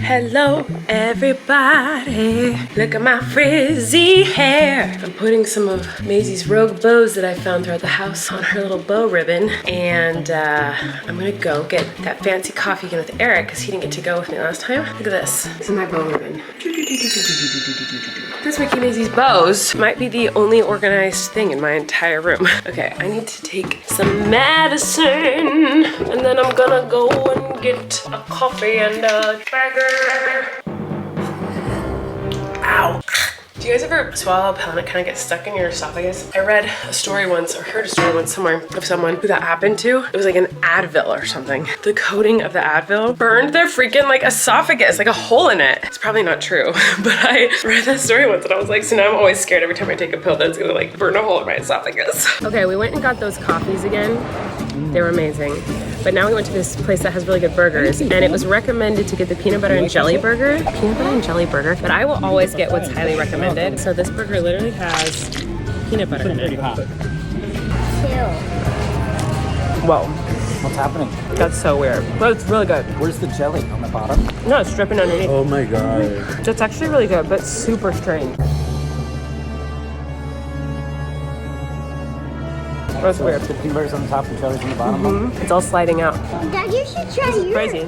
Hello, everybody. Look at my frizzy hair. I'm putting some of Maisie's rogue bows that I found throughout the house on her little bow ribbon. And I'm gonna go get that fancy coffee again with Eric because he didn't get to go with me last time. Look at this. This is my bow ribbon. This Mickey Maisie's bows might be the only organized thing in my entire room. Okay, I need to take some medicine and then I'm gonna go and get a coffee and a burger. Ow. Do you guys ever swallow a pill and it kind of gets stuck in your esophagus? I read a story once, or heard a story once somewhere of someone who that happened to. It was like an Advil or something. The coating of the Advil burned their freaking like esophagus, like a hole in it. It's probably not true, but I read that story once and I was like, so now I'm always scared every time I take a pill that it's gonna like burn a hole in my esophagus. Okay, we went and got those coffees again. They were amazing. But now we went to this place that has really good burgers, and it was recommended to get the peanut butter and jelly burger. Peanut butter and jelly burger. But I will always get what's highly recommended. So this burger literally has peanut butter in it. Whoa. What's happening? That's so weird. But it's really good. Where's the jelly? On the bottom? No, it's dripping underneath. Oh my god. It's actually really good, but super strange. That's weird. The peanut butter's on the top and jelly's on the bottom. It's all sliding out. Dad, you should try yours. Crazy.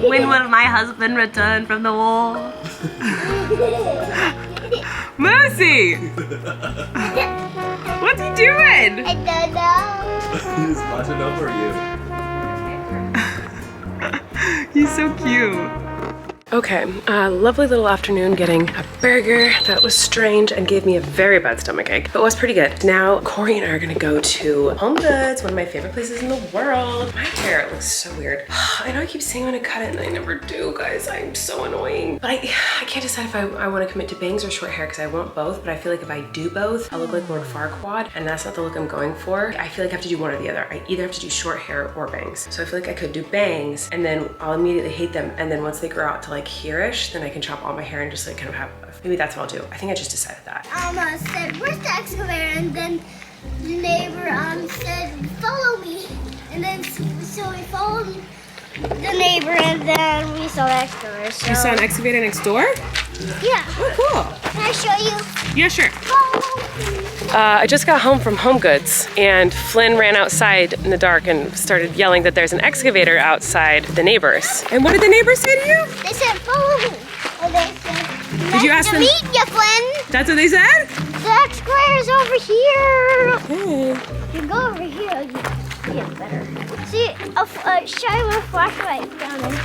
When will my husband return from the war? Moosey! What's he doing? I don't know. He's watching over you. He's so cute. Okay, lovely little afternoon getting a burger. That was strange and gave me a very bad stomachache, but was pretty good. Now, Corey and I are gonna go to Home Goods, one of my favorite places in the world. My hair looks so weird. I know I keep saying I'm gonna cut it and I never do, guys. I'm so annoying. But I can't decide if I wanna commit to bangs or short hair because I want both, but I feel like if I do both, I'll look like Lord Farquaad, and that's not the look I'm going for. I feel like I have to do one or the other. I either have to do short hair or bangs. So I feel like I could do bangs and then I'll immediately hate them, and then once they grow out to like here-ish, then I can chop all my hair and just like kind of have, maybe that's what I'll do. I think I just decided that. Said, where's the excavator? And then the neighbor said, follow me. And then so we followed the neighbor and then we saw the excavator. So. You saw an excavator next door? Yeah. Oh, cool. Can I show you? Yeah, sure. Follow me. I just got home from Home Goods and Flynn ran outside in the dark and started yelling that there's an excavator outside the neighbors. And what did the neighbors say to you? They said, follow me. And they said, Did you ask them? Nice to meet you, Flynn. That's what they said? The excavator's over here. Okay. You go over here, you get better. See, shine my flashlight down there.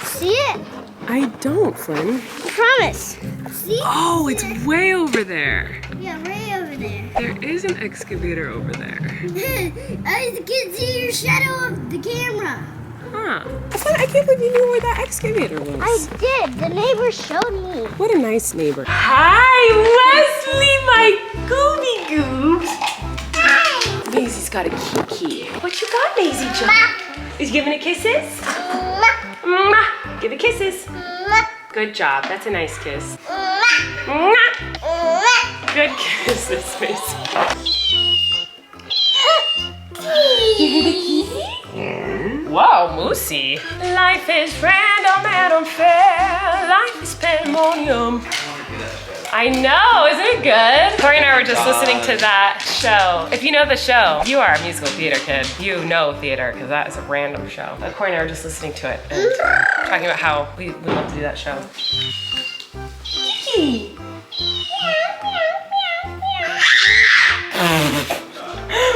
See it? I don't, Flynn. I promise. See? Oh, it's way over there. Yeah, right over there. There is an excavator over there. I can see your shadow of the camera. Huh. I can't believe you knew where that excavator was. I did. The neighbor showed me. What a nice neighbor. Hi, Wesley, my gooby goobs. Hi. Maisie's got a kiki. What you got, Maisie John? Is you giving it kisses? Mwah. Give it kisses. Good job. That's a nice kiss. Good kisses, Maisie. Whoa, Moosey. Life is random and unfair. Life is pandemonium. I know, isn't it good? Corey and I were just listening to that show. If you know the show, you are a musical theater kid. You know theater, because that is a random show. But Corey and I were just listening to it and talking about how we would love to do that show. Kiki!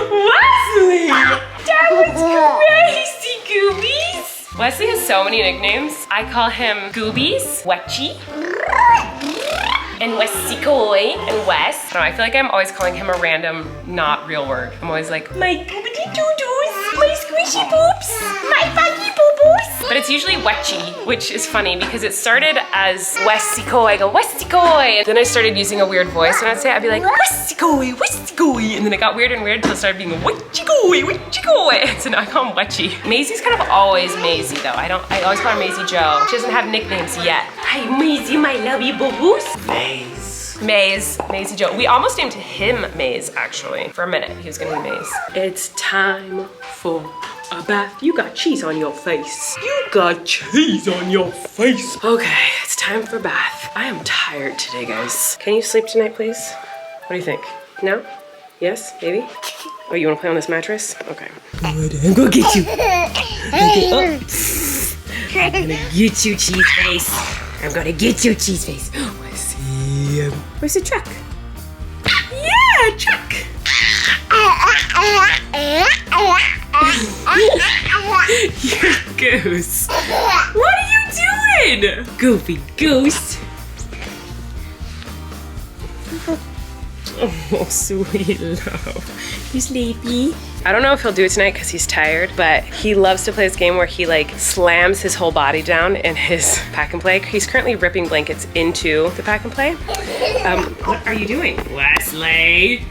Wesley! That was crazy, Goobies! Wesley has so many nicknames. I call him Goobies, Wetchy, and Westikoi, and Wes. I don't know, I feel like I'm always calling him a random, not real word. I'm always like, my goobity doo-doos, my squishy poops, my funky boo-boos. But it's usually Wetchy, which is funny because it started as Westikoi. I go, Westikoi. Then I started using a weird voice and I'd say, I'd be like, Westikoi, Westikoi. And then it got weird and weird until it started being Wetchikoi, Wetchikoi. So now I call him Wetchy. Maisie's kind of always Maisie though. I always call her Maisie Joe. She doesn't have nicknames yet. Hi, Maisie, my lovey boo-boos. Maisie Joe. We almost named him Maze, actually. For a minute, he was gonna be Maze. It's time for a bath. You got cheese on your face. You got cheese on your face. Okay, it's time for bath. I am tired today, guys. Can you sleep tonight, please? What do you think? No? Yes? Maybe? Oh, you wanna play on this mattress? Okay. Good, I'm gonna get you. Okay, oh. I'm gonna get you, cheese face. I'm gonna get you, cheese face. I see him. Where's the truck? Yeah, truck. Your goose. What are you doing? Goofy goose. Oh, sweet love. You sleepy? I don't know if he'll do it tonight because he's tired, but he loves to play this game where he like slams his whole body down in his pack and play. He's currently ripping blankets into the pack and play. What are you doing, Wesley?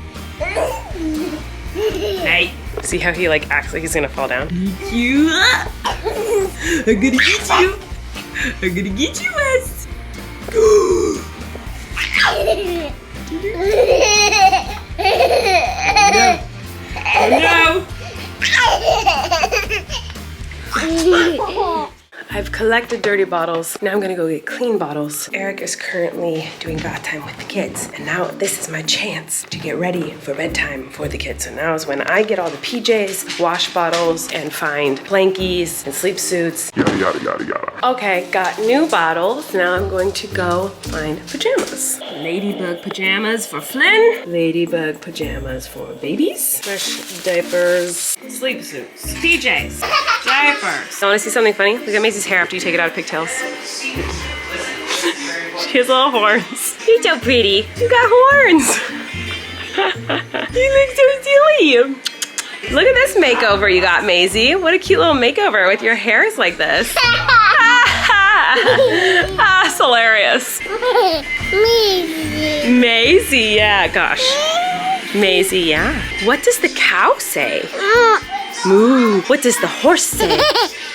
Hey, see how he like acts like he's gonna fall down? You, I'm gonna get you. I'm gonna get you, Wes. No. Oh no! I've collected dirty bottles. Now I'm gonna go get clean bottles. Eric is currently doing bath time with the kids, and now this is my chance to get ready for bedtime for the kids. So now is when I get all the PJs, wash bottles, and find blankies and sleep suits. Yada, yada, yada, yada. Okay, got new bottles. Now I'm going to go find pajamas. Ladybug pajamas for Flynn. Ladybug pajamas for babies. Fresh diapers. Sleep suits. PJs. Diapers. I want to see something funny? Look at Maisie's hair after you take it out of pigtails. She has little horns. You're so pretty. You got horns. You look so silly. Look at this makeover you got, Maisie. What a cute little makeover with your hairs like this. Ah, it's hilarious. Maisie, yeah, gosh. Maisie, yeah. What does the cow say? Moo. What does the horse say?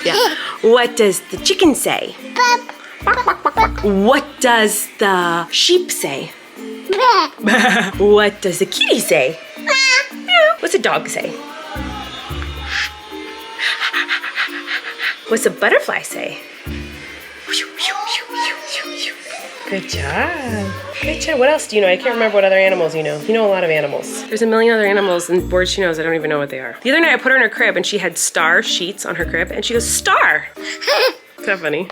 Yeah. What does the chicken say? What does the sheep say? What does the kitty say? What's a dog say? What's a butterfly say? Good job. Good job. What else do you know? I can't remember what other animals you know. You know a lot of animals. There's a million other animals and words she knows. I don't even know what they are. The other night I put her in her crib and she had star sheets on her crib and she goes, star. Isn't that funny?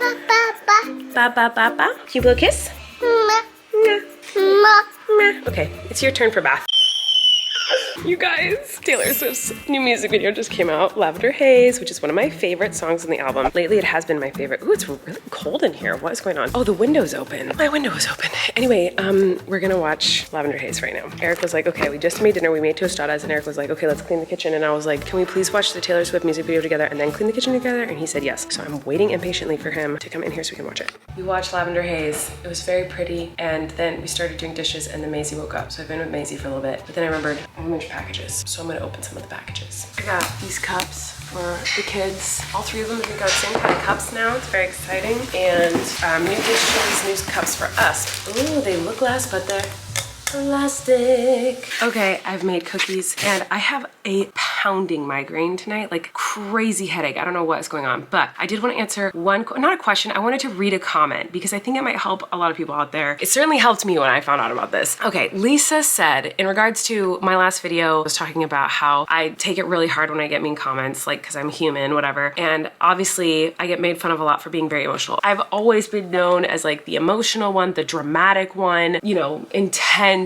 Ba ba ba ba. Can you blow a kiss? Okay, it's your turn for bath. You guys, Taylor Swift's new music video just came out, Lavender Haze, which is one of my favorite songs on the album. Lately, it has been my favorite. Ooh, it's really cold in here. What is going on? Oh, the window's open. My window is open. Anyway, we're gonna watch Lavender Haze right now. Eric was like, okay, we just made dinner. We made tostadas, and Eric was like, okay, let's clean the kitchen. And I was like, can we please watch the Taylor Swift music video together and then clean the kitchen together? And he said yes. So I'm waiting impatiently for him to come in here so we can watch it. We watched Lavender Haze. It was very pretty. And then we started doing dishes, and then Maisie woke up. So I've been with Maisie for a little bit. But then I remembered I have a bunch of packages. So I'm gonna open some of the packages. I got these cups for the kids. All three of them have got the same kind of cups now. It's very exciting. And new dishes, new cups for us. Ooh, they look glass, but they're plastic. Okay, I've made cookies and I have a pounding migraine tonight, like crazy headache. I don't know what is going on, but I did want to answer not a question, I wanted to read a comment because I think it might help a lot of people out there. It certainly helped me when I found out about this. Okay, Lisa said, in regards to my last video, I was talking about how I take it really hard when I get mean comments, like, cause I'm human, whatever. And obviously I get made fun of a lot for being very emotional. I've always been known as like the emotional one, the dramatic one, you know, intense.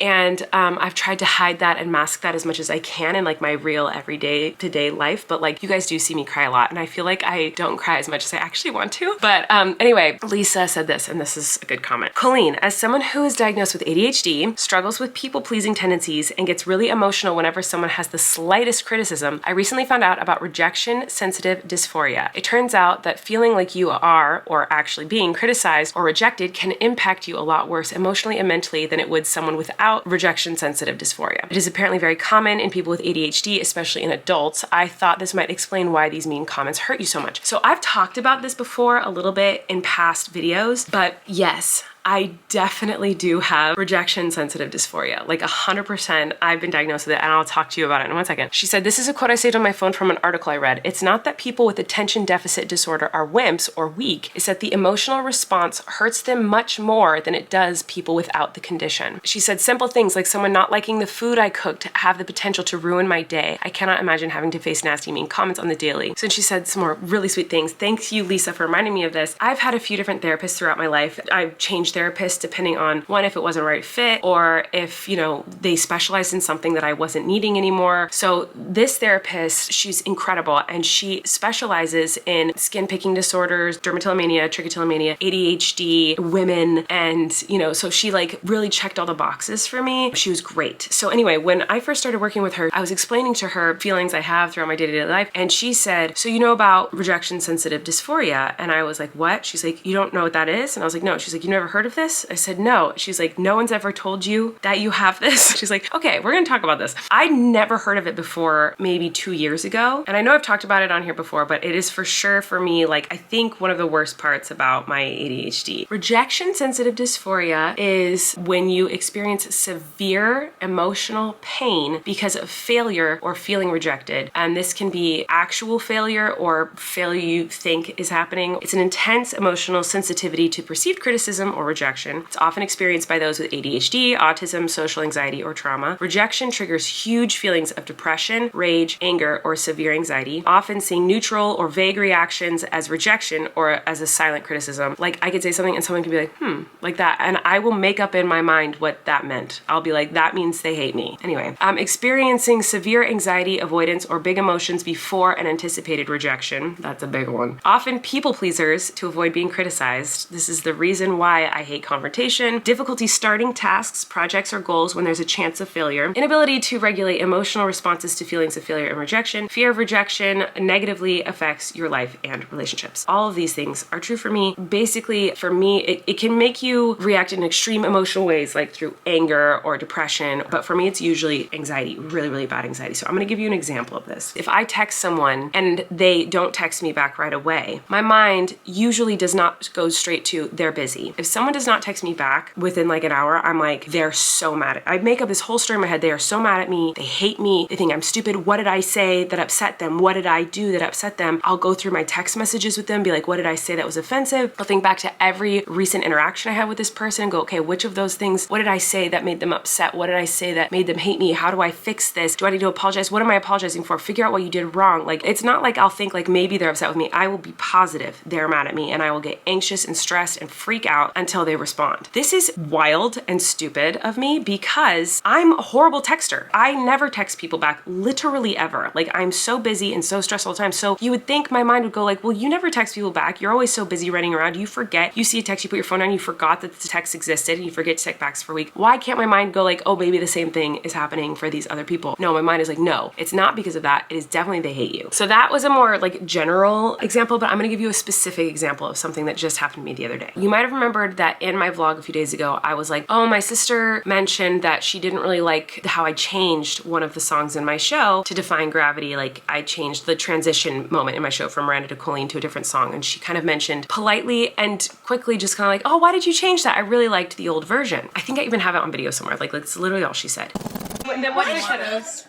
And I've tried to hide that and mask that as much as I can in like my real everyday to-day life. But like you guys do see me cry a lot and I feel like I don't cry as much as I actually want to. But anyway, Lisa said this, and this is a good comment. Colleen, as someone who is diagnosed with ADHD, struggles with people-pleasing tendencies, and gets really emotional whenever someone has the slightest criticism, I recently found out about rejection-sensitive dysphoria. It turns out that feeling like you are, or actually being criticized or rejected, can impact you a lot worse emotionally and mentally than it would someone without rejection-sensitive dysphoria. It is apparently very common in people with ADHD, especially in adults. I thought this might explain why these mean comments hurt you so much. So I've talked about this before a little bit in past videos, but yes, I definitely do have rejection sensitive dysphoria, like 100%. I've been diagnosed with it, and I'll talk to you about it in 1 second. She said, this is a quote I saved on my phone from an article I read. It's not that people with attention deficit disorder are wimps or weak. It's that the emotional response hurts them much more than it does people without the condition. She said simple things like someone not liking the food I cooked have the potential to ruin my day. I cannot imagine having to face nasty, mean comments on the daily. So she said some more really sweet things. Thanks you, Lisa, for reminding me of this. I've had a few different therapists throughout my life. I've changed therapists depending on one, if it wasn't a right fit, or if, you know, they specialized in something that I wasn't needing anymore. So this therapist, she's incredible, and she specializes in skin picking disorders, dermatillomania, trichotillomania, ADHD, women, and, you know, so she like really checked all the boxes for me. She was great. So anyway, when I first started working with her, I was explaining to her feelings I have throughout my day-to-day life, and she said, so you know about rejection sensitive dysphoria? And I was like, what? She's like, you don't know what that is? And I was like, no. She's like, you never heard of this? I said, no. She's like, no one's ever told you that you have this? She's like, okay, we're gonna talk about this. I'd never heard of it before maybe 2 years ago. And I know I've talked about it on here before, but it is for sure for me, like, I think one of the worst parts about my ADHD. Rejection sensitive dysphoria is when you experience severe emotional pain because of failure or feeling rejected. And this can be actual failure or failure you think is happening. It's an intense emotional sensitivity to perceived criticism or rejection. It's often experienced by those with ADHD, autism, social anxiety, or trauma. Rejection triggers huge feelings of depression, rage, anger, or severe anxiety, often seeing neutral or vague reactions as rejection or as a silent criticism. Like, I could say something and someone could be like, like that, and I will make up in my mind what that meant. I'll be like, that means they hate me. Anyway, experiencing severe anxiety, avoidance, or big emotions before an anticipated rejection. That's a big one. Often people pleasers to avoid being criticized. This is the reason why I hate confrontation. Difficulty starting tasks, projects, or goals when there's a chance of failure. Inability to regulate emotional responses to feelings of failure and rejection. Fear of rejection negatively affects your life and relationships. All of these things are true for me. Basically, for me, it can make you react in extreme emotional ways, like through anger or depression. But for me, it's usually anxiety, really, really bad anxiety. So I'm gonna give you an example of this. If I text someone and they don't text me back right away, my mind usually does not go straight to they're busy. If someone does not text me back within like an hour, I'm like, they're so mad at me. I make up this whole story in my head. They are so mad at me. They hate me. They think I'm stupid. What did I say that upset them? What did I do that upset them? I'll go through my text messages with them, be like, what did I say that was offensive? I'll think back to every recent interaction I had with this person and go, okay, which of those things, what did I say that made them upset? What did I say that made them hate me? How do I fix this? Do I need to apologize? What am I apologizing for? Figure out what you did wrong. Like, it's not like I'll think like maybe they're upset with me. I will be positive they're mad at me, and I will get anxious and stressed and freak out until they respond. This is wild and stupid of me because I'm a horrible texter. I never text people back, literally ever. Like, I'm so busy and so stressed all the time. So you would think my mind would go like, well, you never text people back. You're always so busy running around. You forget. You see a text, you put your phone on, you forgot that the text existed, and you forget to text back for a week. Why can't my mind go like, oh, maybe the same thing is happening for these other people? No, my mind is like, no, it's not because of that. It is definitely they hate you. So that was a more like general example, but I'm gonna give you a specific example of something that just happened to me the other day. You might have remembered that in my vlog a few days ago, I was like, oh, my sister mentioned that she didn't really like how I changed one of the songs in my show to Define Gravity. Like, I changed the transition moment in my show from Miranda to Colleen to a different song. And she kind of mentioned politely and quickly, just kind of like, oh, why did you change that? I really liked the old version. I think I even have it on video somewhere. Like, that's literally all she said. And then what did I say?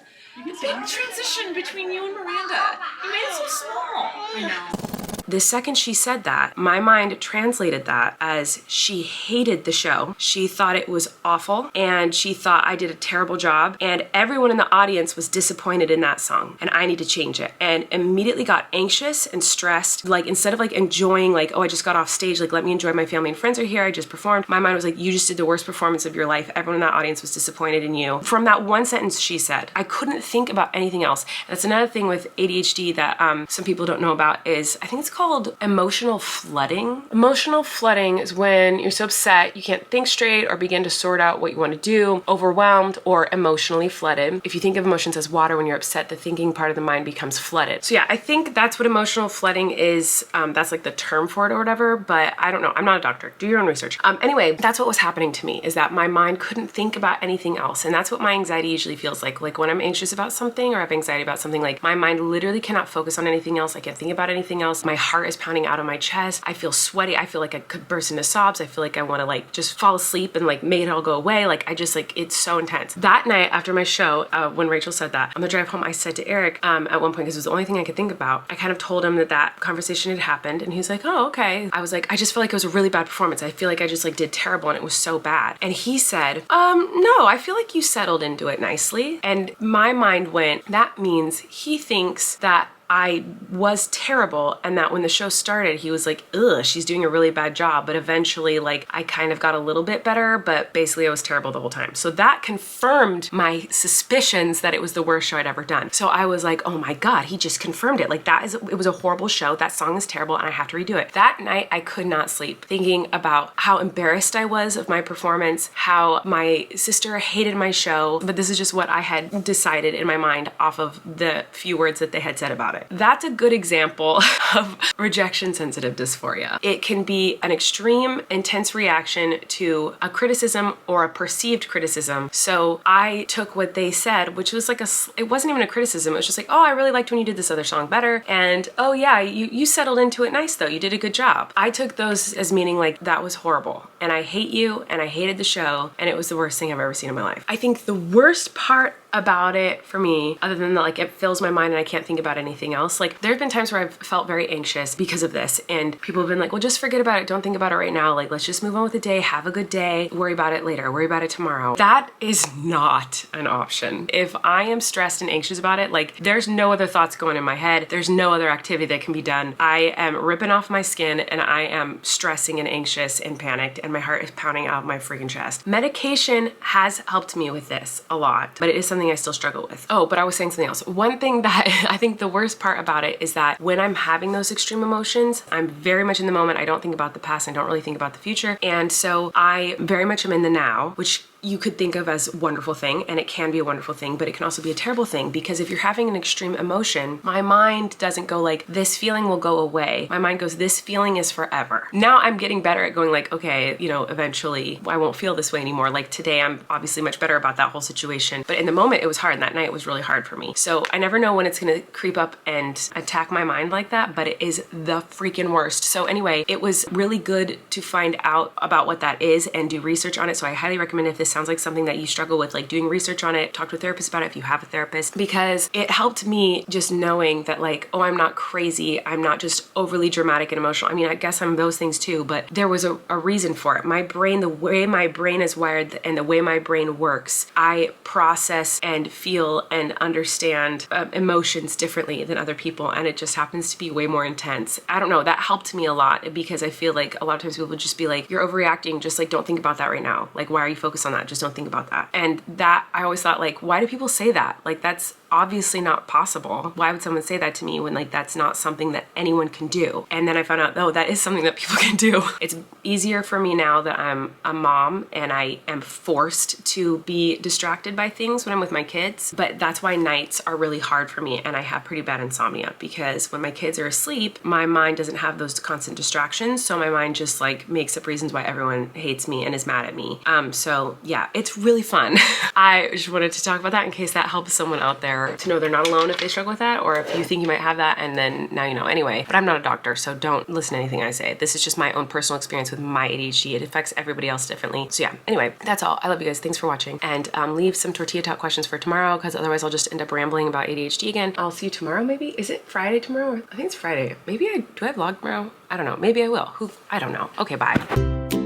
Big transition between you and Miranda. You made it so small. I know. The second she said that, my mind translated that as she hated the show. She thought it was awful, and she thought I did a terrible job, and everyone in the audience was disappointed in that song, and I need to change it. And immediately got anxious and stressed. Like, instead of like enjoying, like, oh, I just got off stage, like, let me enjoy, my family and friends are here, I just performed, my mind was like, you just did the worst performance of your life. Everyone in that audience was disappointed in you. From that one sentence she said, I couldn't think about anything else. And that's another thing with ADHD that some people don't know about is, I think it's called emotional flooding. Emotional flooding is when you're so upset you can't think straight or begin to sort out what you want to do, overwhelmed or emotionally flooded. If you think of emotions as water, when you're upset, the thinking part of the mind becomes flooded. So yeah, I think that's what emotional flooding is. That's like the term for it or whatever, but I don't know. I'm not a doctor. Do your own research. Anyway, that's what was happening to me, is that my mind couldn't think about anything else. And that's what my anxiety usually feels like. Like, when I'm anxious about something or have anxiety about something, like, my mind literally cannot focus on anything else. I can't think about anything else. My heart is pounding out of my chest. I feel sweaty. I feel like I could burst into sobs. I feel like I want to like just fall asleep and like make it all go away. Like I just like, it's so intense. That night after my show, when Rachel said that, on the drive home, I said to Eric at one point, because it was the only thing I could think about, I kind of told him that that conversation had happened, and he's like, oh, okay. I was like, I just feel like it was a really bad performance. I feel like I just like did terrible and it was so bad. And he said, no, I feel like you settled into it nicely. And my mind went, that means he thinks that I was terrible, and that when the show started, he was like, ugh, she's doing a really bad job. But eventually, like, I kind of got a little bit better, but basically I was terrible the whole time. So that confirmed my suspicions that it was the worst show I'd ever done. So I was like, oh my God, he just confirmed it. Like it was a horrible show. That song is terrible and I have to redo it. That night I could not sleep, thinking about how embarrassed I was of my performance, how my sister hated my show, but this is just what I had decided in my mind off of the few words that they had said about it. That's a good example of rejection sensitive dysphoria. It can be an extreme, intense reaction to a criticism or a perceived criticism. So I took what they said, which was like it wasn't even a criticism. It was just like, oh, I really liked when you did this other song better. And oh yeah, you settled into it nice though. You did a good job. I took those as meaning like that was horrible. And I hate you and I hated the show and it was the worst thing I've ever seen in my life. I think the worst part about it for me, other than that, like it fills my mind and I can't think about anything else. Like there have been times where I've felt very anxious because of this, and people have been like, well, just forget about it. Don't think about it right now. Like, let's just move on with the day. Have a good day. Worry about it later. Worry about it tomorrow. That is not an option. If I am stressed and anxious about it, like there's no other thoughts going in my head. There's no other activity that can be done. I am ripping off my skin and I am stressing and anxious and panicked and my heart is pounding out of my freaking chest. Medication has helped me with this a lot, but it is something I still struggle with. Oh, but I was saying something else. One thing that I think the worst part about it is that when I'm having those extreme emotions, I'm very much in the moment. I don't think about the past. I don't really think about the future. And so I very much am in the now, which you could think of as a wonderful thing, and it can be a wonderful thing, but it can also be a terrible thing, because if you're having an extreme emotion, my mind doesn't go like, this feeling will go away. My mind goes, this feeling is forever. Now I'm getting better at going like, okay, you know, eventually I won't feel this way anymore. Like today I'm obviously much better about that whole situation, but in the moment it was hard, and that night it was really hard for me. So I never know when it's gonna creep up and attack my mind like that, but it is the freaking worst. So anyway, it was really good to find out about what that is and do research on it. So I highly recommend, if this sounds like something that you struggle with, like doing research on it, talk to a therapist about it if you have a therapist, because it helped me just knowing that like, oh, I'm not crazy. I'm not just overly dramatic and emotional. I mean, I guess I'm those things too, but there was a reason for it. My brain, the way my brain is wired and the way my brain works, I process and feel and understand emotions differently than other people, and it just happens to be way more intense. I don't know, that helped me a lot, because I feel like a lot of times people would just be like, you're overreacting, just like don't think about that right now. Like, why are you focused on that? Just don't think about that. And that, I always thought like, why do people say that? Like that's obviously not possible. Why would someone say that to me when like that's not something that anyone can do? And then I found out, oh, that is something that people can do. It's easier for me now that I'm a mom and I am forced to be distracted by things when I'm with my kids, but that's why nights are really hard for me, and I have pretty bad insomnia, because when my kids are asleep, my mind doesn't have those constant distractions, so my mind just like makes up reasons why everyone hates me and is mad at me. So yeah, it's really fun. I just wanted to talk about that in case that helps someone out there to know they're not alone if they struggle with that, or if you think you might have that and then now you know. Anyway, but I'm not a doctor, so don't listen to anything I say. This is just my own personal experience with my ADHD. It affects everybody else differently. So yeah, anyway, that's all. I love you guys. Thanks for watching, and leave some tortilla talk questions for tomorrow, because otherwise I'll just end up rambling about ADHD again. I'll see you tomorrow maybe. Is it Friday tomorrow? I think it's Friday. Maybe do I vlog tomorrow? I don't know. Maybe I will. I don't know. Okay, bye.